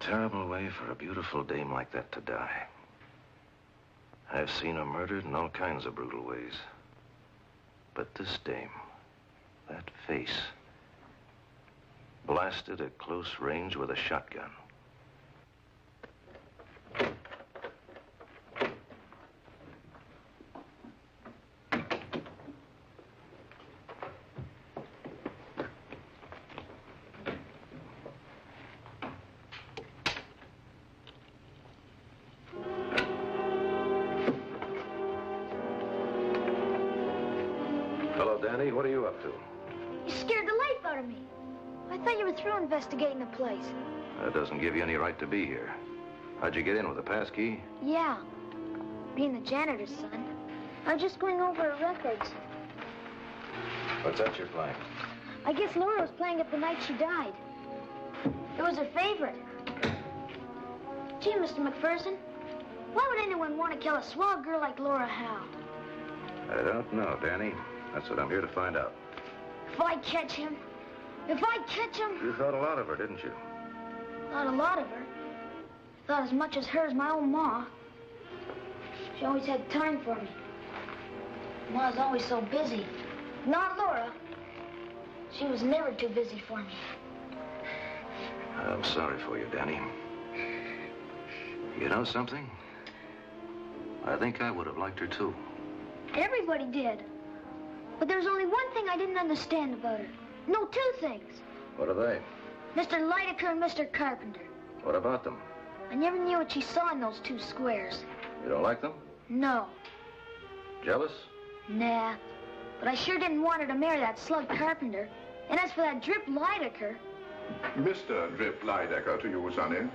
terrible way for a beautiful dame like that to die. I've seen her murdered in all kinds of brutal ways. But this dame, that face, blasted at close range with a shotgun. Danny, what are you up to? You scared the life out of me. I thought you were through investigating the place. That doesn't give you any right to be here. How'd you get in, with a pass key? Yeah. Being the janitor's son. I was just going over her records. What's that you're playing? I guess Laura was playing it the night she died. It was her favorite. Gee, Mr. McPherson, why would anyone want to kill a swell girl like Laura Howe? I don't know, Danny. That's what I'm here to find out. If I catch him, You thought a lot of her, didn't you? Not a lot of her. Thought as much as her as my own Ma. She always had time for me. Ma's always so busy. Not Laura. She was never too busy for me. I'm sorry for you, Danny. You know something? I think I would have liked her, too. Everybody did. But there was only one thing I didn't understand about her. No, two things. What are they? Mr. Lydecker and Mr. Carpenter. What about them? I never knew what she saw in those two squares. You don't like them? No. Jealous? Nah. But I sure didn't want her to marry that slug Carpenter. And as for that Drip Lydecker... Mr. Drip Lydecker to you, sonny.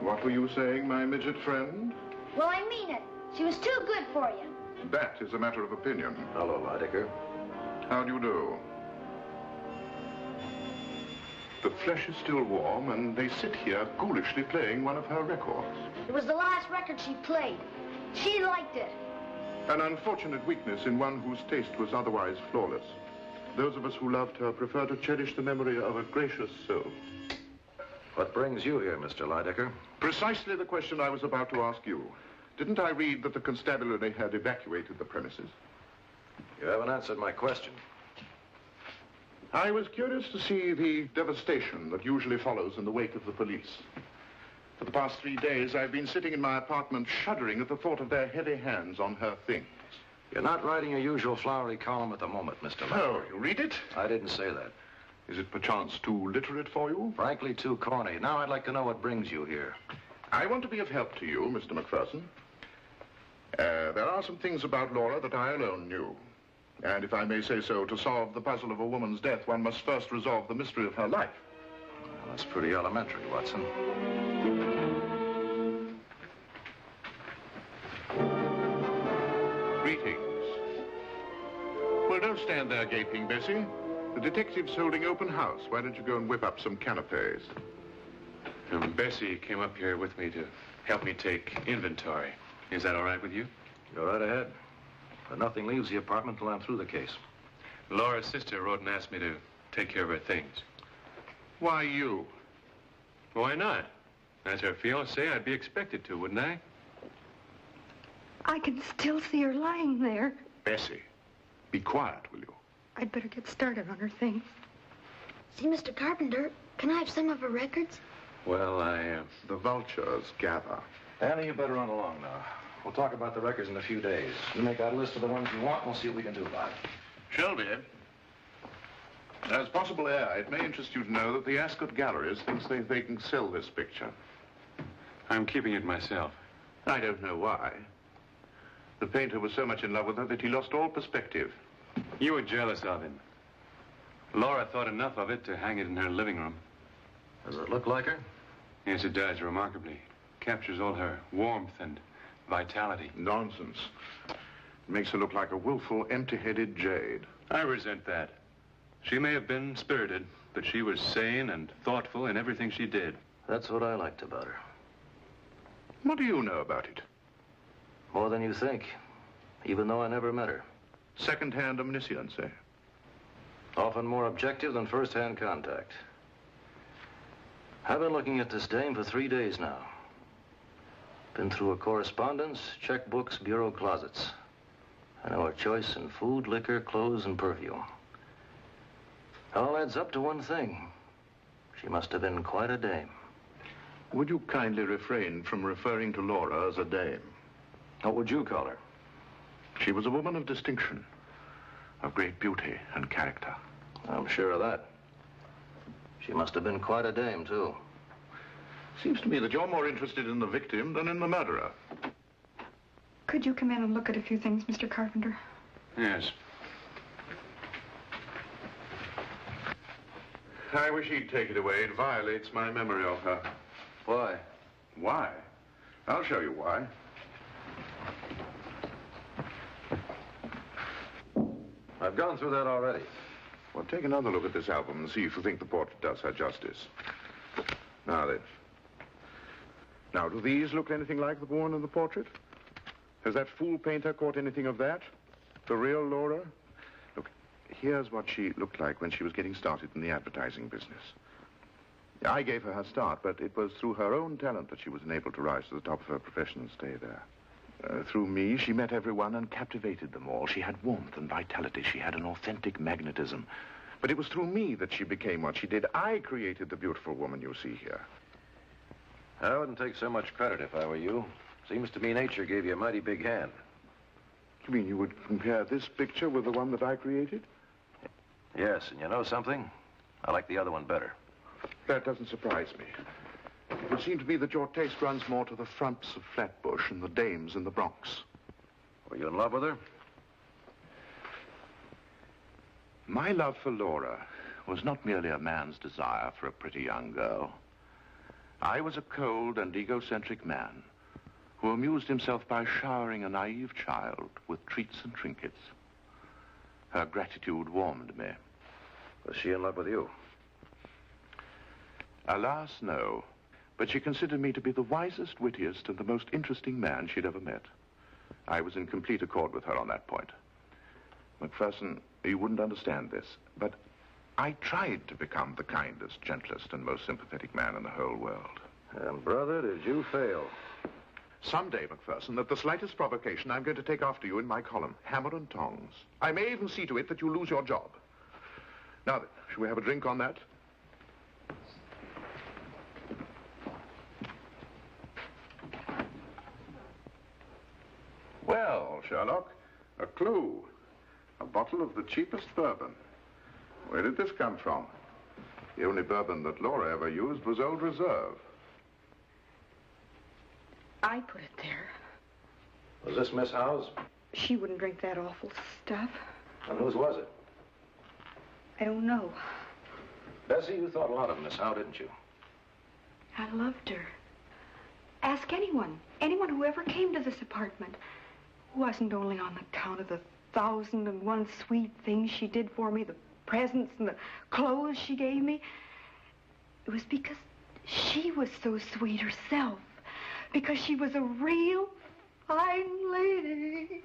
What were you saying, my midget friend? Well, I mean it. She was too good for you. That is a matter of opinion. Hello, Lydecker. How do you do? The flesh is still warm, and they sit here ghoulishly playing one of her records. It was the last record she played. She liked it. An unfortunate weakness in one whose taste was otherwise flawless. Those of us who loved her prefer to cherish the memory of a gracious soul. What brings you here, Mr. Lydecker? Precisely the question I was about to ask you. Didn't I read that the constabulary had evacuated the premises? You haven't answered my question. I was curious to see the devastation that usually follows in the wake of the police. For the past 3 days, I've been sitting in my apartment shuddering at the thought of their heavy hands on her things. You're not writing your usual flowery column at the moment, Mr. Lydecker. Oh, you read it? I didn't say that. Is it perchance too literate for you? Frankly, too corny. Now I'd like to know what brings you here. I want to be of help to you, Mr. McPherson. There are some things about Laura that I alone knew. And if I may say so, to solve the puzzle of a woman's death, one must first resolve the mystery of her life. Well, that's pretty elementary, Watson. Greetings. Well, don't stand there gaping, Bessie. The detective's holding open house. Why don't you go and whip up some canapes? Bessie came up here with me to help me take inventory. Is that all right with you? Go right ahead. But nothing leaves the apartment till I'm through the case. Laura's sister wrote and asked me to take care of her things. Why you? Why not? As her fiancé, I'd be expected to, wouldn't I? I can still see her lying there. Bessie, be quiet, will you? I'd better get started on her things. See, Mr. Carpenter, can I have some of her records? Well, The vultures gather. Danny, you better run along now. We'll talk about the records in a few days. You make out a list of the ones you want, and we'll see what we can do about it. Shelby, as possible heir, it may interest you to know that the Ascot Galleries thinks they can sell this picture. I'm keeping it myself. I don't know why. The painter was so much in love with her that he lost all perspective. You were jealous of him. Laura thought enough of it to hang it in her living room. Does it look like her? Yes, it does, remarkably. Captures all her warmth and vitality. Nonsense. It makes her look like a willful, empty-headed jade. I resent that. She may have been spirited, but she was sane and thoughtful in everything she did. That's what I liked about her. What do you know about it? More than you think, even though I never met her. Second-hand omniscience, eh? Often more objective than first-hand contact. I've been looking at this dame for 3 days now. Been through her correspondence, checkbooks, bureau closets. I know her choice in food, liquor, clothes, and perfume. All adds up to one thing. She must have been quite a dame. Would you kindly refrain from referring to Laura as a dame? What would you call her? She was a woman of distinction, of great beauty and character. I'm sure of that. She must have been quite a dame, too. Seems to me that you're more interested in the victim than in the murderer. Could you come in and look at a few things, Mr. Carpenter? Yes. I wish he'd take it away. It violates my memory of her. Why? Why? I'll show you why. I've gone through that already. Well, take another look at this album and see if you think the portrait does her justice. Now then. Now, do these look anything like the woman in the portrait? Has that fool painter caught anything of that? The real Laura? Look, here's what she looked like when she was getting started in the advertising business. I gave her her start, but it was through her own talent that she was enabled to rise to the top of her profession and stay there. Through me, she met everyone and captivated them all. She had warmth and vitality. She had an authentic magnetism. But it was through me that she became what she did. I created the beautiful woman you see here. I wouldn't take so much credit if I were you. Seems to me nature gave you a mighty big hand. You mean you would compare this picture with the one that I created? Yes, and you know something? I like the other one better. That doesn't surprise me. It would seem to me that your taste runs more to the frumps of Flatbush and the dames in the Bronx. Were you in love with her? My love for Laura was not merely a man's desire for a pretty young girl. I was a cold and egocentric man who amused himself by showering a naive child with treats and trinkets. Her gratitude warmed me. Was she in love with you? Alas, no. But she considered me to be the wisest, wittiest, and the most interesting man she'd ever met. I was in complete accord with her on that point. Macpherson, you wouldn't understand this, but I tried to become the kindest, gentlest, and most sympathetic man in the whole world. And, brother, did you fail? Someday, Macpherson, at the slightest provocation, I'm going to take after you in my column, Hammer and Tongs. I may even see to it that you lose your job. Now then, shall we have a drink on that? Well, Sherlock, a clue. A bottle of the cheapest bourbon. Where did this come from? The only bourbon that Laura ever used was Old Reserve. I put it there. Was this Miss Howe's? She wouldn't drink that awful stuff. And whose was it? I don't know. Bessie, you thought a lot of Miss Howe, didn't you? I loved her. Ask anyone who ever came to this apartment. It wasn't only on account of the 1,001 sweet things she did for me, the presents and the clothes she gave me. It was because she was so sweet herself. Because she was a real fine lady.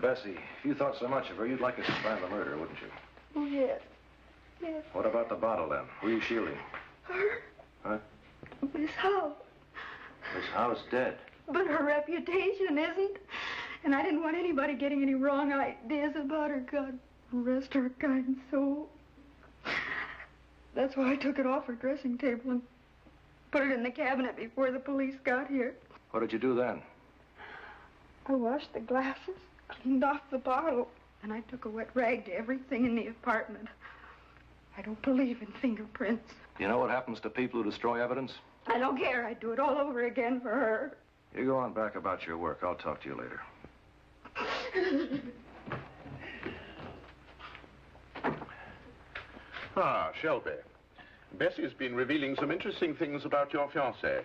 Bessie, if you thought so much of her, you'd like us to find the murderer, wouldn't you? Oh, yes. Yes. What about the bottle, then? Who are you shielding? Her. Huh? Miss Howe. Miss Howe's dead. But her reputation isn't. And I didn't want anybody getting any wrong ideas about her. God rest her kind soul. That's why I took it off her dressing table and put it in the cabinet before the police got here. What did you do then? I washed the glasses, cleaned off the bottle, and I took a wet rag to everything in the apartment. I don't believe in fingerprints. You know what happens to people who destroy evidence? I don't care. I'd do it all over again for her. You go on back about your work. I'll talk to you later. Ah, Shelby. Bessie's been revealing some interesting things about your fiancée.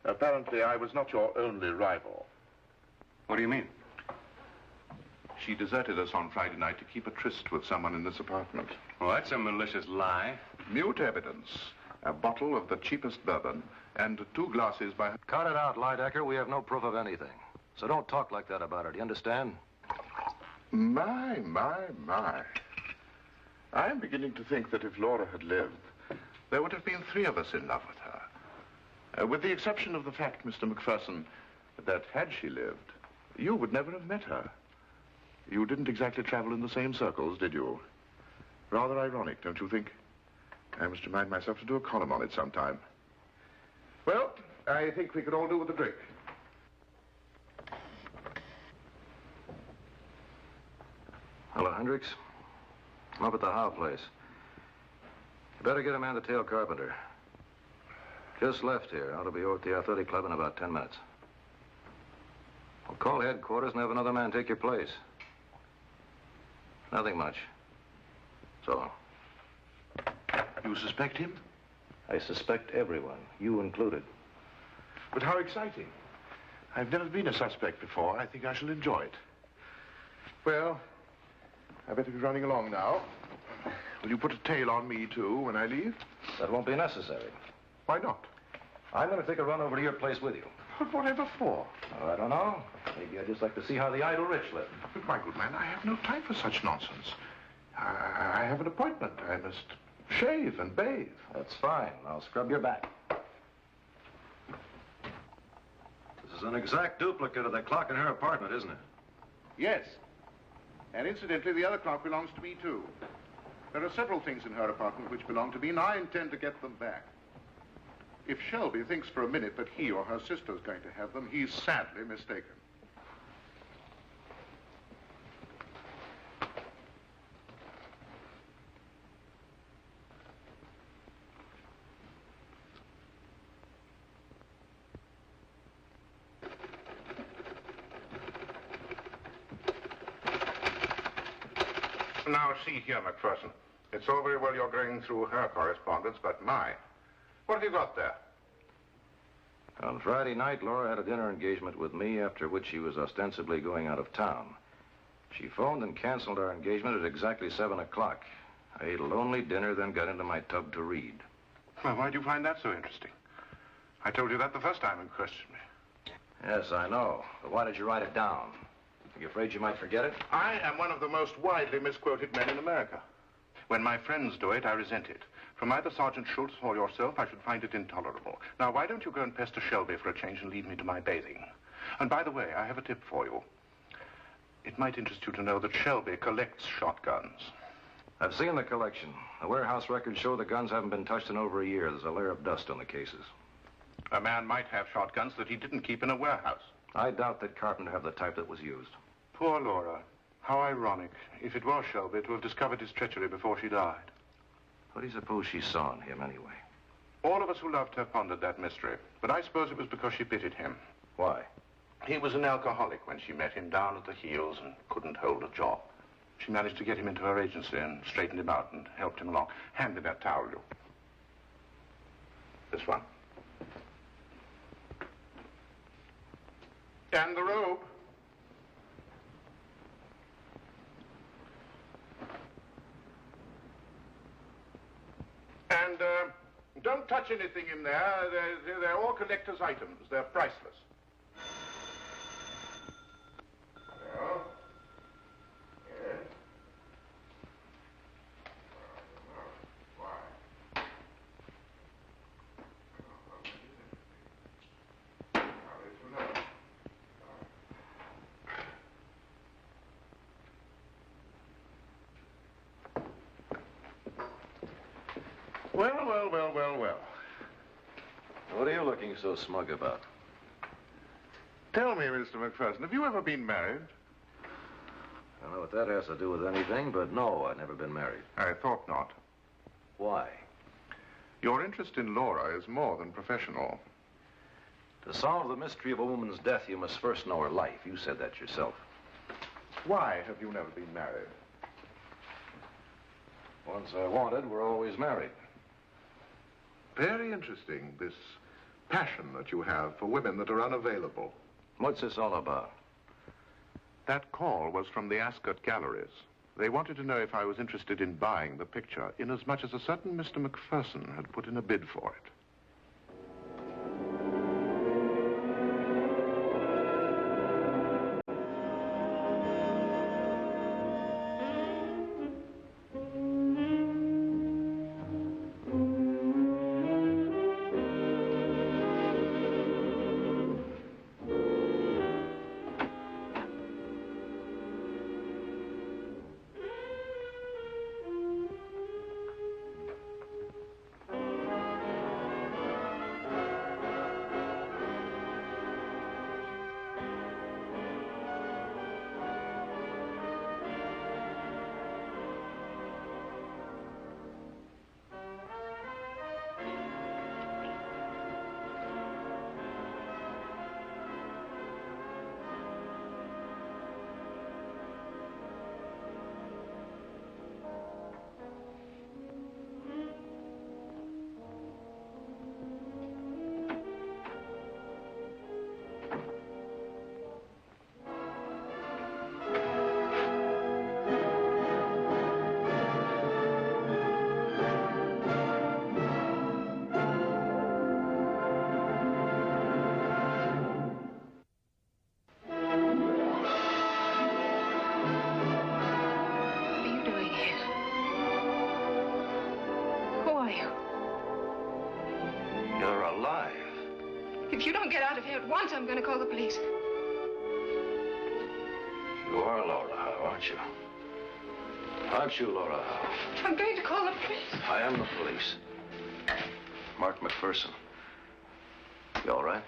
Apparently, I was not your only rival. What do you mean? She deserted us on Friday night to keep a tryst with someone in this apartment. Well, that's a malicious lie. Mute evidence. A bottle of the cheapest bourbon and 2 glasses by her. Cut it out, Lydecker. We have no proof of anything. So don't talk like that about her. Do you understand? My. I'm beginning to think that if Laura had lived, there would have been 3 of us in love with her. With the exception of the fact, Mr. McPherson, that had she lived, you would never have met her. You didn't exactly travel in the same circles, did you? Rather ironic, don't you think? I must remind myself to do a column on it sometime. Well, I think we could all do with a drink. Hello, Hendricks. I'm up at the Howe place. You better get a man to tail Carpenter. Just left here. Ought to be over at the athletic club in about 10 minutes. Well, call headquarters and have another man take your place. Nothing much. So long. You suspect him? I suspect everyone, you included. But how exciting. I've never been a suspect before. I think I shall enjoy it. Well, I better be running along now. Will you put a tail on me, too, when I leave? That won't be necessary. Why not? I'm going to take a run over to your place with you. But whatever for? Oh, I don't know. Maybe I'd just like to see how the idle rich live. But, my good man, I have no time for such nonsense. I have an appointment. I must shave and bathe. That's fine. I'll scrub your back. This is an exact duplicate of the clock in her apartment, isn't it? Yes. And incidentally, the other clock belongs to me, too. There are several things in her apartment which belong to me, and I intend to get them back. If Shelby thinks for a minute that he or her sister's going to have them, he's sadly mistaken. Now, see here, McPherson. It's all very well you're going through her correspondence, but mine. What have you got there? On Friday night, Laura had a dinner engagement with me, after which she was ostensibly going out of town. She phoned and canceled our engagement at exactly 7 o'clock. I ate a lonely dinner, then got into my tub to read. Well, why do you find that so interesting? I told you that the first time you questioned me. Yes, I know. But why did you write it down? Are you afraid you might forget it? I am one of the most widely misquoted men in America. When my friends do it, I resent it. From either Sergeant Schultz or yourself, I should find it intolerable. Now, why don't you go and pester Shelby for a change and leave me to my bathing? And by the way, I have a tip for you. It might interest you to know that Shelby collects shotguns. I've seen the collection. The warehouse records show the guns haven't been touched in over a year. There's a layer of dust on the cases. A man might have shotguns that he didn't keep in a warehouse. I doubt that Carpenter have the type that was used. Poor Laura. How ironic. If it was Shelby, to have discovered his treachery before she died. What do you suppose she saw in him, anyway? All of us who loved her pondered that mystery, but I suppose it was because she pitied him. Why? He was an alcoholic when she met him, down at the heels and couldn't hold a job. She managed to get him into her agency and straightened him out and helped him along. Hand me that towel, you. This one. And the robe. And don't touch anything in there. They're all collector's items. They're priceless. Well, yes. Why? Well. What are you looking so smug about? Tell me, Mr. McPherson, have you ever been married? I don't know what that has to do with anything, but no, I've never been married. I thought not. Why? Your interest in Laura is more than professional. To solve the mystery of a woman's death, you must first know her life. You said that yourself. Why have you never been married? Once I wanted, we're always married. Very interesting, this passion that you have for women that are unavailable. What's this all about? That call was from the Ascot Galleries. They wanted to know if I was interested in buying the picture, inasmuch as a certain Mr. McPherson had put in a bid for it. are you? You're alive. If you don't get out of here at once, I'm going to call the police. You are Laura Howe, aren't you? Aren't you, Laura Howe? I'm going to call the police. I am the police. Mark McPherson. You all right?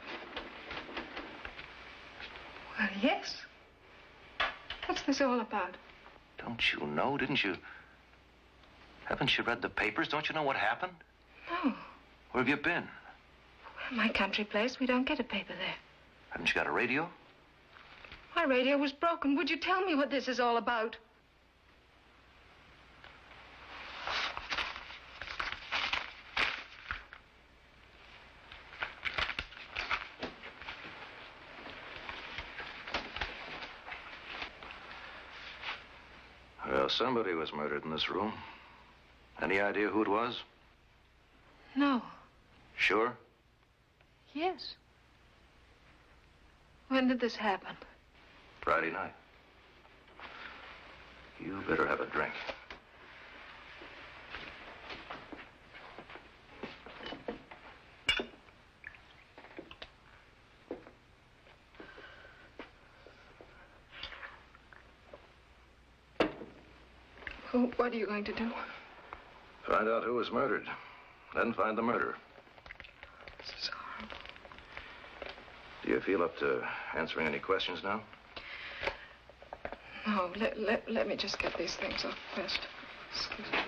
Well, yes. What's this all about? Don't you know? Didn't you? Haven't you read the papers? Don't you know what happened? No. Where have you been? My country place, we don't get a paper there. Haven't you got a radio? My radio was broken. Would you tell me what this is all about? Well, somebody was murdered in this room. Any idea who it was? No. Sure? Yes. When did this happen? Friday night. You better have a drink. What are you going to do? Find out who was murdered. Then find the murderer. This is horrible. Do you feel up to answering any questions now? No, let me just get these things off first. Excuse me.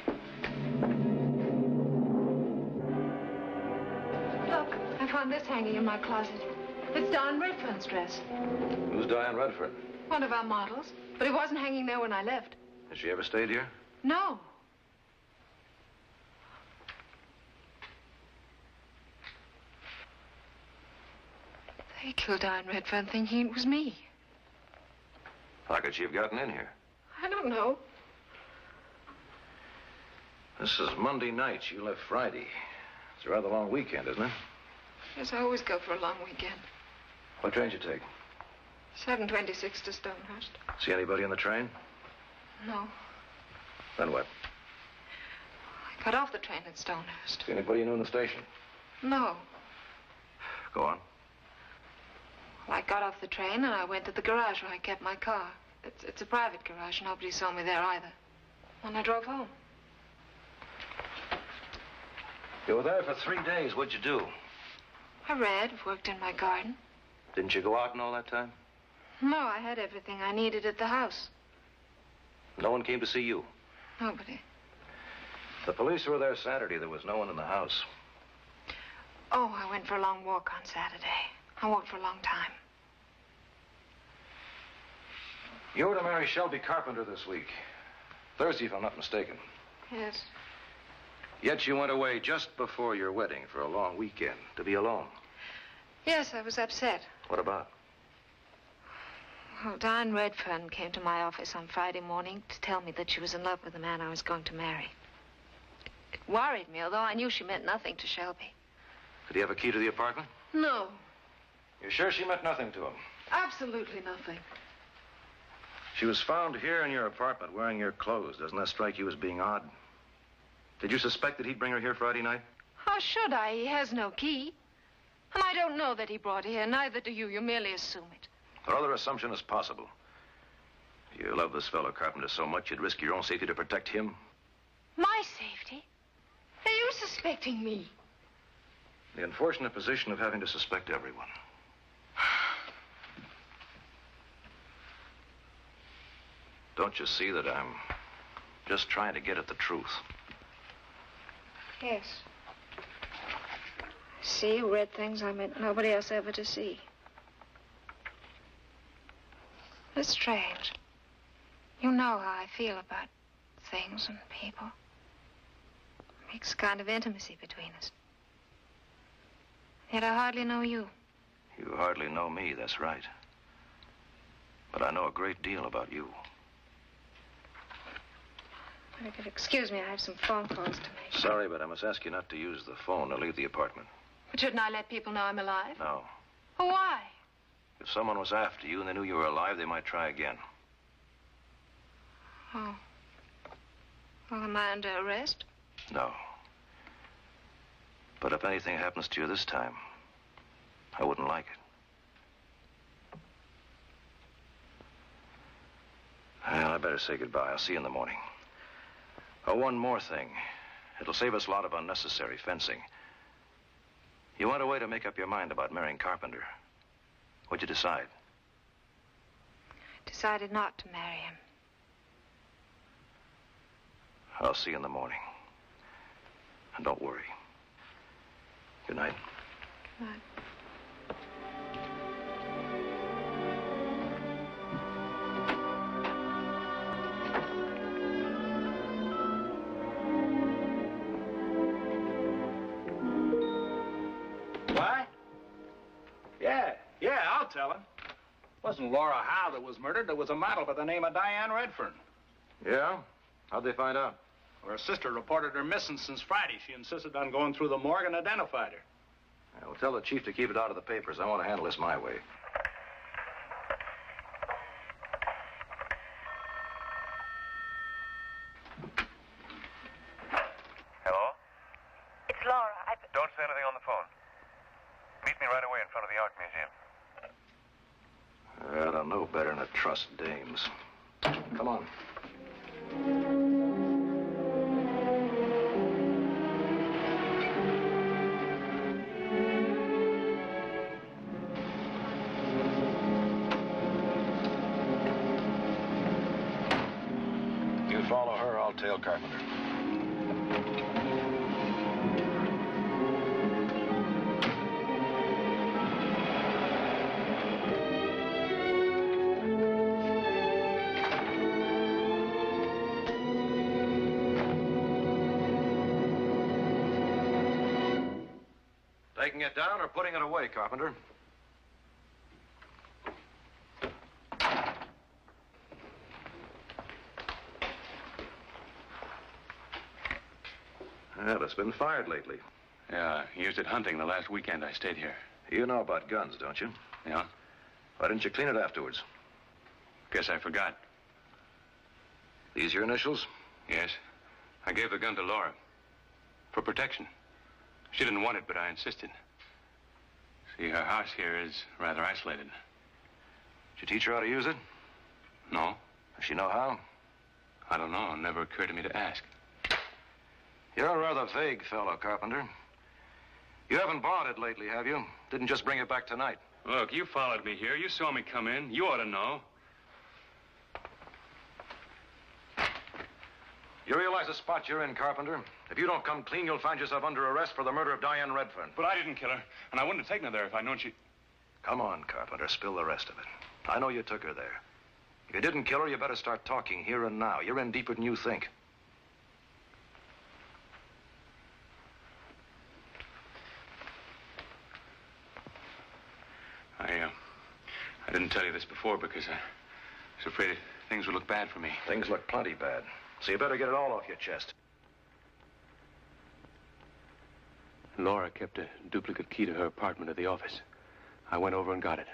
Look, I found this hanging in my closet. It's Diane Redfern's dress. Who's Diane Redfern? One of our models. But it wasn't hanging there when I left. Has she ever stayed here? No. They killed Diane Redfern thinking it was me. How could she have gotten in here? I don't know. This is Monday night. You left Friday. It's a rather long weekend, isn't it? Yes, I always go for a long weekend. What train did you take? 7:26 to Stonehurst. See anybody on the train? No. Then what? I got off the train at Stonehurst. See anybody you knew in the station? No. Go on. Well, I got off the train and I went to the garage where I kept my car. It's a private garage. Nobody saw me there either. And I drove home. You were there for 3 days. What'd you do? I read, worked in my garden. Didn't you go out in all that time? No, I had everything I needed at the house. No one came to see you? Nobody. The police were there Saturday. There was no one in the house. Oh, I went for a long walk on Saturday. I walked for a long time. You were to marry Shelby Carpenter this week. Thursday, if I'm not mistaken. Yes. Yet you went away just before your wedding for a long weekend to be alone. Yes, I was upset. What about? Well, Diane Redfern came to my office on Friday morning to tell me that she was in love with the man I was going to marry. It worried me, although I knew she meant nothing to Shelby. Did he have a key to the apartment? No, You're sure she meant nothing to him? absolutely nothing. She was found here in your apartment wearing your clothes. Doesn't that strike you as being odd? Did you suspect that he'd bring her here Friday night? How should I? He has no key. And I don't know that he brought her here. Neither do you. You merely assume it. Or other assumption is possible. You love this fellow Carpenter so much you'd risk your own safety to protect him? My safety? Are you suspecting me? The unfortunate position of having to suspect everyone. Don't you see that I'm just trying to get at the truth? Yes. I see, you read things I meant nobody else ever to see. It's strange. You know how I feel about things and people. It makes a kind of intimacy between us. Yet I hardly know you. You hardly know me, that's right. But I know a great deal about you. If you could excuse me, I have some phone calls to make. Sorry, but I must ask you not to use the phone or leave the apartment. But shouldn't I let people know I'm alive? No. Oh, why? If someone was after you and they knew you were alive, they might try again. Oh. Well, am I under arrest? No. But if anything happens to you this time, I wouldn't like it. Well, I better say goodbye. I'll see you in the morning. Oh, one more thing. It'll save us a lot of unnecessary fencing. You went away to make up your mind about marrying Carpenter. What'd you decide? I decided not to marry him. I'll see you in the morning. And don't worry. Good night. Good night. What? Yeah, I'll tell him. It wasn't Laura Howe that was murdered. There was a model by the name of Diane Redfern. Yeah? How'd they find out? Her sister reported her missing since Friday. She insisted on going through the morgue and identified her. Well, tell the chief to keep it out of the papers. I want to handle this my way. Hello? It's Laura. Don't say anything on the phone. Meet me right away in front of the Art Museum. I don't know better than to trust dames. Come on. You follow her, I'll tail Carpenter. Taking it down or putting it away, Carpenter? Well, it's been fired lately. Yeah, he used it hunting the last weekend I stayed here. You know about guns, don't you? Yeah? Why didn't you clean it afterwards? Guess I forgot. These your initials? Yes. I gave the gun to Laura. For protection. She didn't want it, but I insisted. See, her house here is rather isolated. Did you teach her how to use it? No? Does she know how? I don't know. It never occurred to me to ask. You're a rather vague fellow, Carpenter. You haven't bought it lately, have you? Didn't just bring it back tonight. Look, you followed me here. You saw me come in. You ought to know. You realize the spot you're in, Carpenter? If you don't come clean, you'll find yourself under arrest for the murder of Diane Redfern. But I didn't kill her, and I wouldn't have taken her there if I'd known she... Come on, Carpenter, spill the rest of it. I know you took her there. If you didn't kill her, you better start talking here and now. You're in deeper than you think. I didn't tell you this before because I was afraid things would look bad for me. Things look plenty bad. So you better get it all off your chest. Laura kept a duplicate key to her apartment at the office. I went over and got it.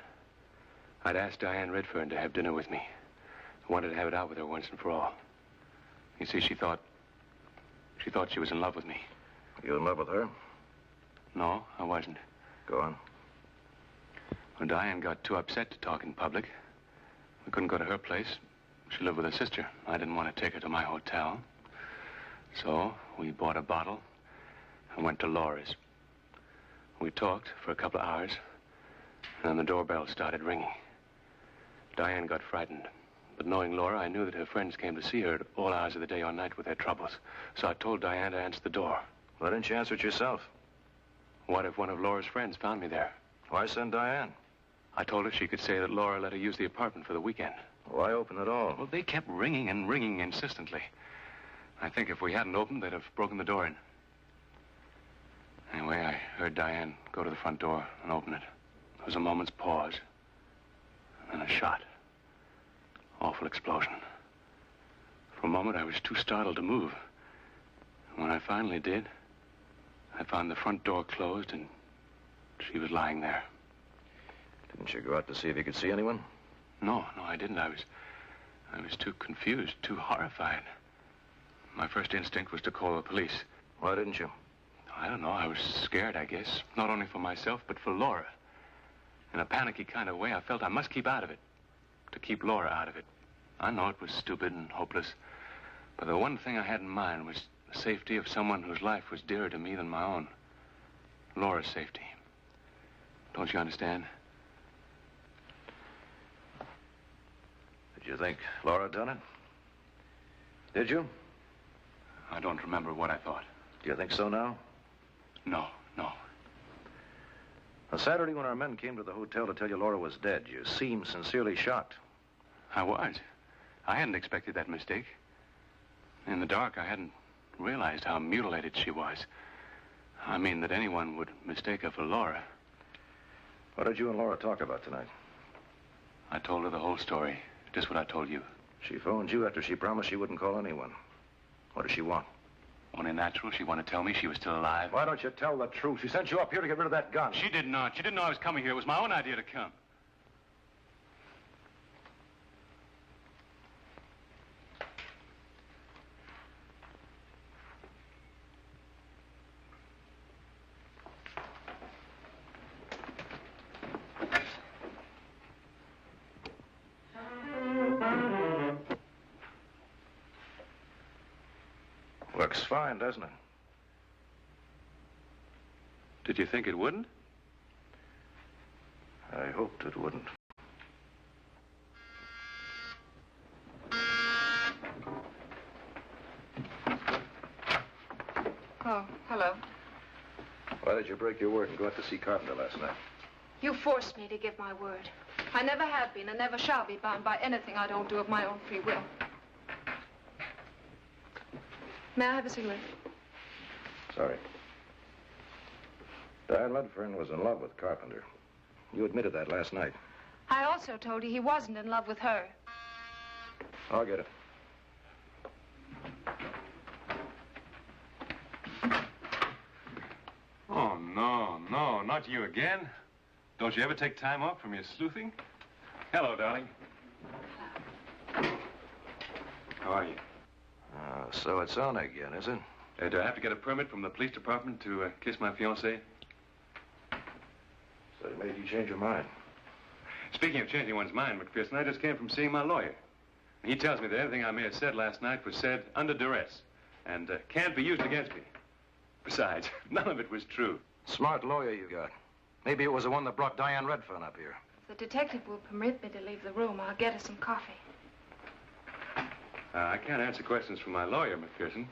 I'd asked Diane Redfern to have dinner with me. I wanted to have it out with her once and for all. You see, she thought she was in love with me. You in love with her? No, I wasn't. Go on. When Diane got too upset to talk in public, we couldn't go to her place. She lived with her sister. I didn't want to take her to my hotel. So we bought a bottle and went to Laura's. We talked for a couple of hours, and then the doorbell started ringing. Diane got frightened. But knowing Laura, I knew that her friends came to see her at all hours of the day or night with their troubles. So I told Diane to answer the door. Why didn't you answer it yourself? What if one of Laura's friends found me there? Why send Diane? I told her she could say that Laura let her use the apartment for the weekend. Why open it all? Well, they kept ringing and ringing insistently. I think if we hadn't opened, they'd have broken the door in. Anyway, I heard Diane go to the front door and open it. There was a moment's pause, and then a shot. Awful explosion. For a moment, I was too startled to move. And when I finally did, I found the front door closed, and she was lying there. Didn't you go out to see if you could see anyone? No, I didn't. I was too confused, too horrified. My first instinct was to call the police. Why didn't you? I don't know. I was scared, I guess. Not only for myself, but for Laura. In a panicky kind of way, I felt I must keep out of it. To keep Laura out of it. I know it was stupid and hopeless. But the one thing I had in mind was the safety of someone whose life was dearer to me than my own. Laura's safety. Don't you understand? Did you think Laura done it? Did you? I don't remember what I thought. Do you think so now? No. On Saturday, when our men came to the hotel to tell you Laura was dead, you seemed sincerely shocked. I was. I hadn't expected that mistake. In the dark, I hadn't realized how mutilated she was. I mean, that anyone would mistake her for Laura. What did you and Laura talk about tonight? I told her the whole story. Just what I told you. She phoned you after she promised she wouldn't call anyone. What does she want? Only natural she wanted to tell me she was still alive. Why don't you tell the truth? She sent you up here to get rid of that gun. She did not. She didn't know I was coming here. It was my own idea to come. Works fine, doesn't it? Did you think it wouldn't? I hoped it wouldn't. Oh, hello. Why did you break your word and go out to see Carpenter last night? You forced me to give my word. I never have been and never shall be bound by anything I don't do of my own free will. May I have a cigarette? Sorry. Diane Redfern was in love with Carpenter. You admitted that last night. I also told you he wasn't in love with her. I'll get it. Oh, no, not you again. Don't you ever take time off from your sleuthing? Hello, darling. How are you? So it's on again, is it? Do I have to get a permit from the police department to kiss my fiancée? So it made you change your mind. Speaking of changing one's mind, McPherson, I just came from seeing my lawyer. He tells me that anything I may have said last night was said under duress and can't be used against me. Besides, none of it was true. Smart lawyer you got. Maybe it was the one that brought Diane Redfern up here. If the detective will permit me to leave the room, I'll get us some coffee. I can't answer questions from my lawyer, McPherson.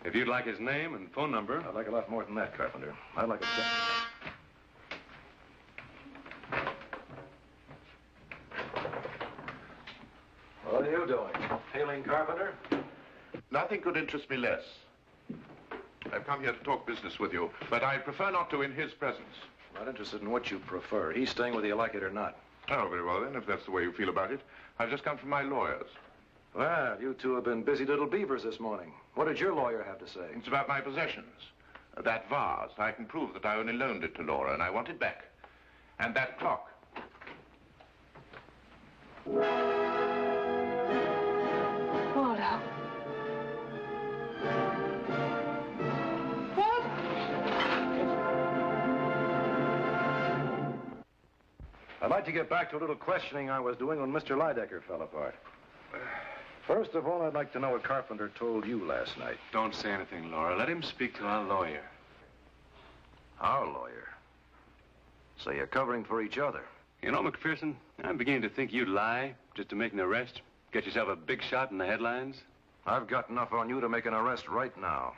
If you'd like his name and phone number... I'd like a lot more than that, Carpenter. I'd like a check. What are you doing? Hailing Carpenter? Nothing could interest me less. I've come here to talk business with you, but I prefer not to in his presence. Not interested in what you prefer. He's staying whether you like it or not. Oh, very well, then, if that's the way you feel about it. I've just come from my lawyer's. Well, you two have been busy little beavers this morning. What did your lawyer have to say? It's about my possessions. That vase, I can prove that I only loaned it to Laura, and I want it back. And that clock. Waldo. Waldo. I'd like to get back to a little questioning I was doing when Mr. Lydecker fell apart. First of all, I'd like to know what Carpenter told you last night. Don't say anything, Laura. Let him speak to our lawyer. Our lawyer? So you're covering for each other. You know, McPherson, I'm beginning to think you'd lie just to make an arrest. Get yourself a big shot in the headlines. I've got enough on you to make an arrest right now.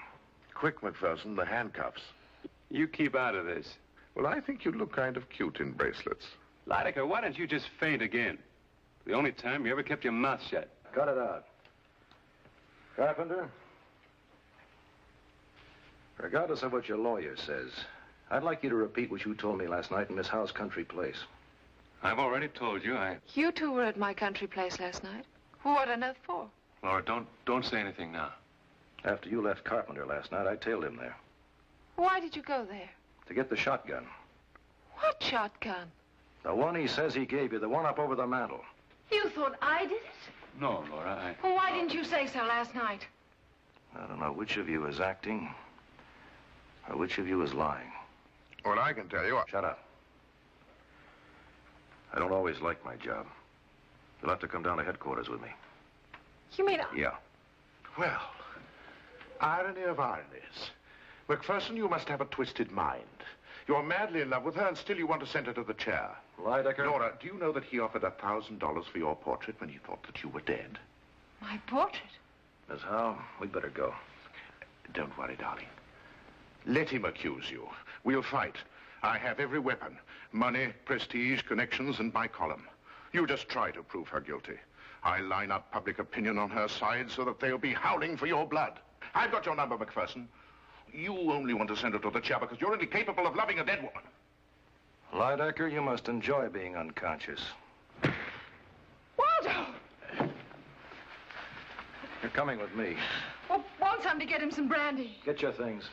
Quick, McPherson, the handcuffs. You keep out of this. Well, I think you'd look kind of cute in bracelets. Lydecker, why don't you just faint again? The only time you ever kept your mouth shut. Cut it out. Carpenter, regardless of what your lawyer says, I'd like you to repeat what you told me last night in Miss Howe's country place. I've already told you You two were at my country place last night. What on earth for? Laura, don't say anything now. After you left Carpenter last night, I tailed him there. Why did you go there? To get the shotgun. What shotgun? The one he says he gave you, the one up over the mantel. You thought I did it? No, Laura, Well, why didn't you say so last night? I don't know which of you is acting Which of you is lying? Well, I can tell you. Shut up. I don't always like my job. You'll have to come down to headquarters with me. You mean... Yeah. Well, irony of ironies. McPherson, you must have a twisted mind. You're madly in love with her, and still you want to send her to the chair. Lydecker? Nora, do you know that he offered $1,000 for your portrait when he thought that you were dead? My portrait? Miss Howe, we'd better go. Don't worry, darling. Let him accuse you. We'll fight. I have every weapon. Money, prestige, connections, and my column. You just try to prove her guilty. I'll line up public opinion on her side so that they'll be howling for your blood. I've got your number, McPherson. You only want to send her to the chair because you're only capable of loving a dead woman. Lydecker, you must enjoy being unconscious. Waldo! You're coming with me. Well, won't somebody get him some brandy? Get your things.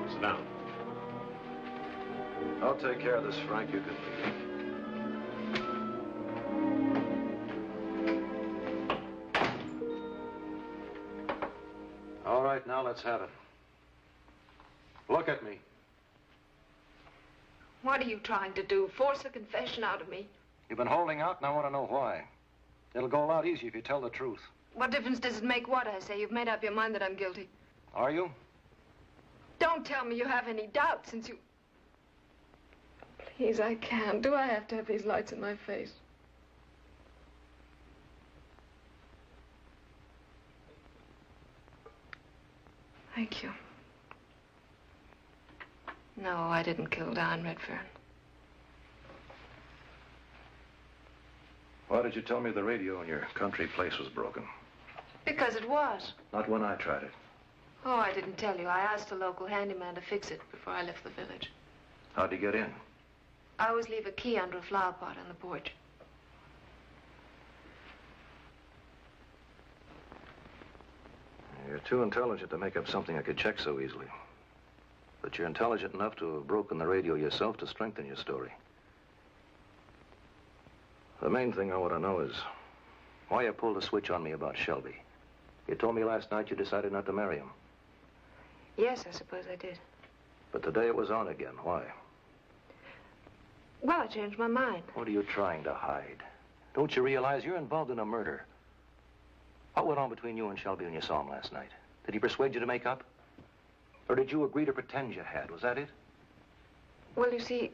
Sit down. I'll take care of this, Frank. You can leave. All right, now let's have it. Look at me. What are you trying to do? Force a confession out of me? You've been holding out, and I want to know why. It'll go a lot easier if you tell the truth. What difference does it make what I say? You've made up your mind that I'm guilty. Are you? Don't tell me you have any doubt since you... Please, I can't. Do I have to have these lights in my face? Thank you. No, I didn't kill Don Redfern. Why did you tell me the radio in your country place was broken? Because it was. Not when I tried it. Oh, I didn't tell you. I asked a local handyman to fix it before I left the village. How'd you get in? I always leave a key under a flower pot on the porch. You're too intelligent to make up something I could check so easily. But you're intelligent enough to have broken the radio yourself to strengthen your story. The main thing I want to know is why you pulled a switch on me about Shelby. You told me last night you decided not to marry him. Yes, I suppose I did. But today it was on again. Why? Well, I changed my mind. What are you trying to hide? Don't you realize you're involved in a murder? What went on between you and Shelby when you saw him last night? Did he persuade you to make up? Or did you agree to pretend you had? Was that it? Well, you see...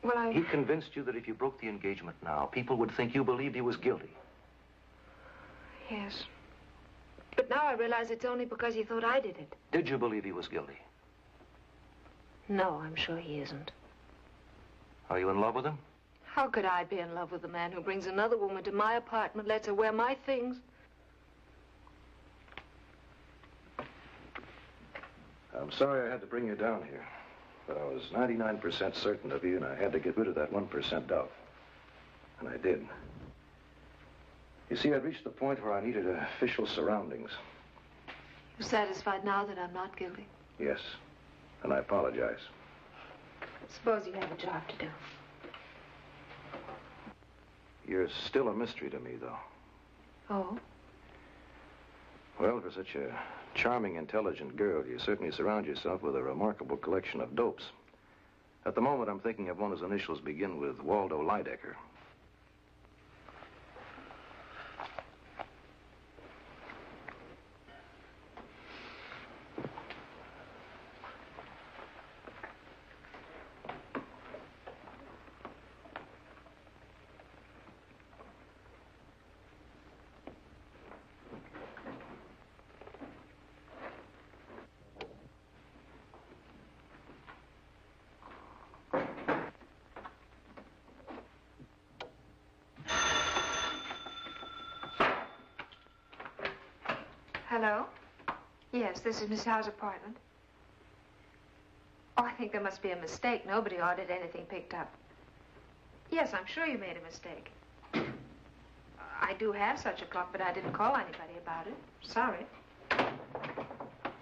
Well, He convinced you that if you broke the engagement now, people would think you believed he was guilty. Yes. But now I realize it's only because he thought I did it. Did you believe he was guilty? No, I'm sure he isn't. Are you in love with him? How could I be in love with a man who brings another woman to my apartment, lets her wear my things? I'm sorry I had to bring you down here. But I was 99% certain of you, and I had to get rid of that 1% doubt. And I did. You see, I'd reached the point where I needed official surroundings. You satisfied now that I'm not guilty? Yes. And I apologize. Suppose you have a job to do. You're still a mystery to me, though. Oh? Well, for such a charming, intelligent girl, you certainly surround yourself with a remarkable collection of dopes. At the moment, I'm thinking of one whose initials begin with Waldo Lydecker. Hello? Yes, this is Miss Howe's apartment. Oh, I think there must be a mistake. Nobody ordered anything picked up. Yes, I'm sure you made a mistake. I do have such a clock, but I didn't call anybody about it. Sorry.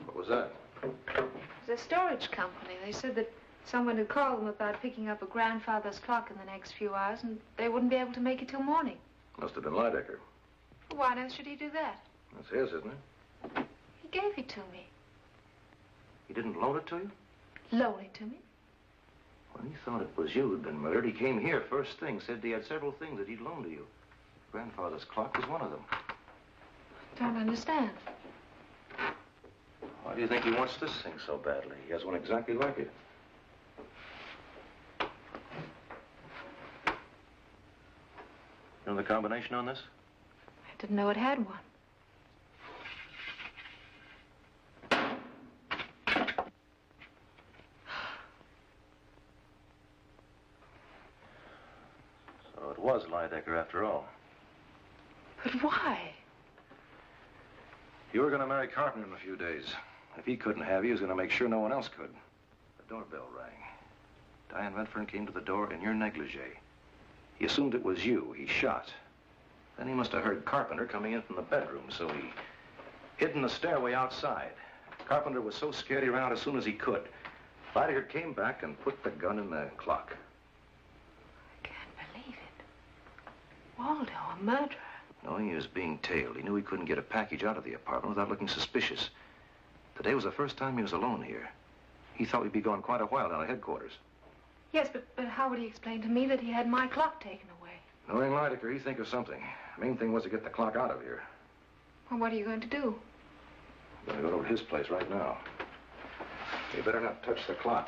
What was that? It was a storage company. They said that someone had called them about picking up a grandfather's clock in the next few hours, and they wouldn't be able to make it till morning. Must have been Lydecker. Why on earth should he do that? That's his, isn't it? He gave it to me. He didn't loan it to you? Loan it to me? When he thought it was you who'd been murdered, he came here first thing, said he had several things that he'd loaned to you. Grandfather's clock was one of them. Don't understand. Why do you think he wants this thing so badly? He has one exactly like it. You know the combination on this? I didn't know it had one. So it was Lydecker after all. But why? You were going to marry Carpenter in a few days. If he couldn't have you, he was going to make sure no one else could. The doorbell rang. Diane Redfern came to the door in your negligee. He assumed it was you. He shot. Then he must have heard Carpenter coming in from the bedroom, so he hid in the stairway outside. Carpenter was so scared he ran out as soon as he could. Lydecker came back and put the gun in the clock. I can't believe it. Waldo, a murderer. Knowing he was being tailed, he knew he couldn't get a package out of the apartment without looking suspicious. Today was the first time he was alone here. He thought we'd be gone quite a while down at headquarters. Yes, but how would he explain to me that he had my clock taken away? Knowing Lydecker, he'd think of something. The main thing was to get the clock out of here. Well, what are you going to do? I'm going to go to his place right now. You better not touch the clock.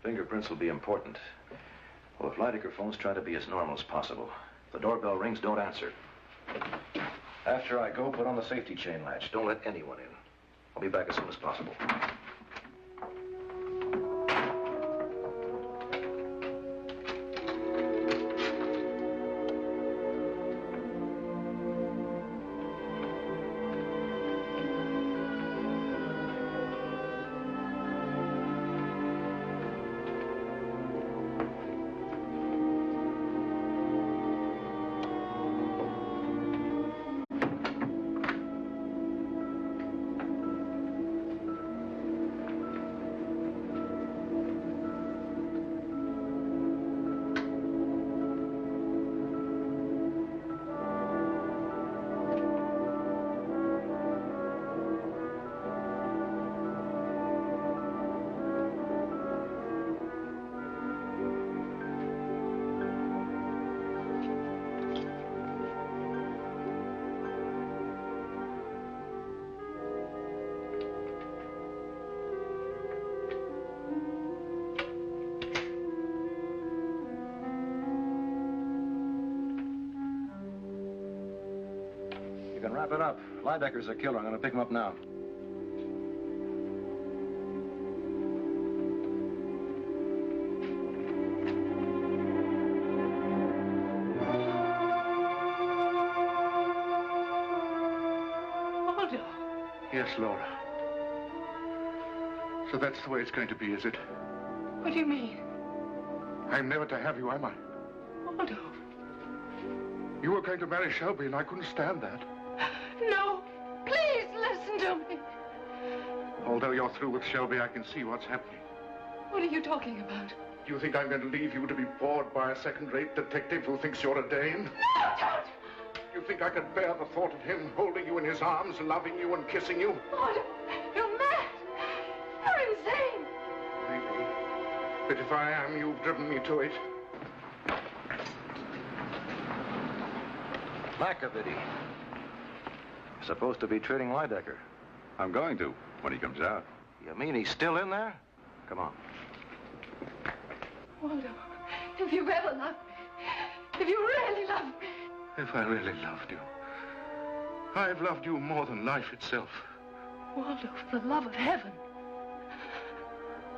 Fingerprints will be important. Well, if Lydecker phones, try to be as normal as possible. If the doorbell rings, don't answer. After I go, put on the safety chain latch. Don't let anyone in. I'll be back as soon as possible. You can wrap it up. Lydecker's a killer. I'm going to pick him up now. Waldo. Yes, Laura. So that's the way it's going to be, is it? What do you mean? I'm never to have you, am I? Waldo. You were going to marry Shelby, and I couldn't stand that. No. Please listen to me. Although you're through with Shelby, I can see what's happening. What are you talking about? Do you think I'm going to leave you to be bored by a second-rate detective who thinks you're a dame? No, don't! You think I could bear the thought of him holding you in his arms, loving you and kissing you? Waldo, you're mad. You're insane. Maybe. But if I am, you've driven me to it. Macavity. Supposed to be treating Lydecker. I'm going to, when he comes out. You mean he's still in there? Come on. Waldo, if you've ever loved me, if you really loved me. If I really loved you. I've loved you more than life itself. Waldo, for the love of heaven.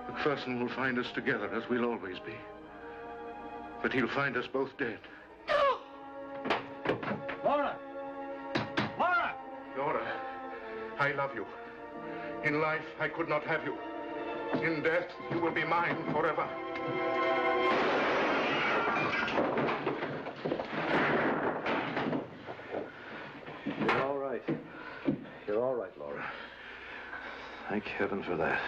McPherson will find us together, as we'll always be. But he'll find us both dead. No! Laura! Laura! Laura, I love you. In life, I could not have you. In death, you will be mine forever. Thank heaven for that.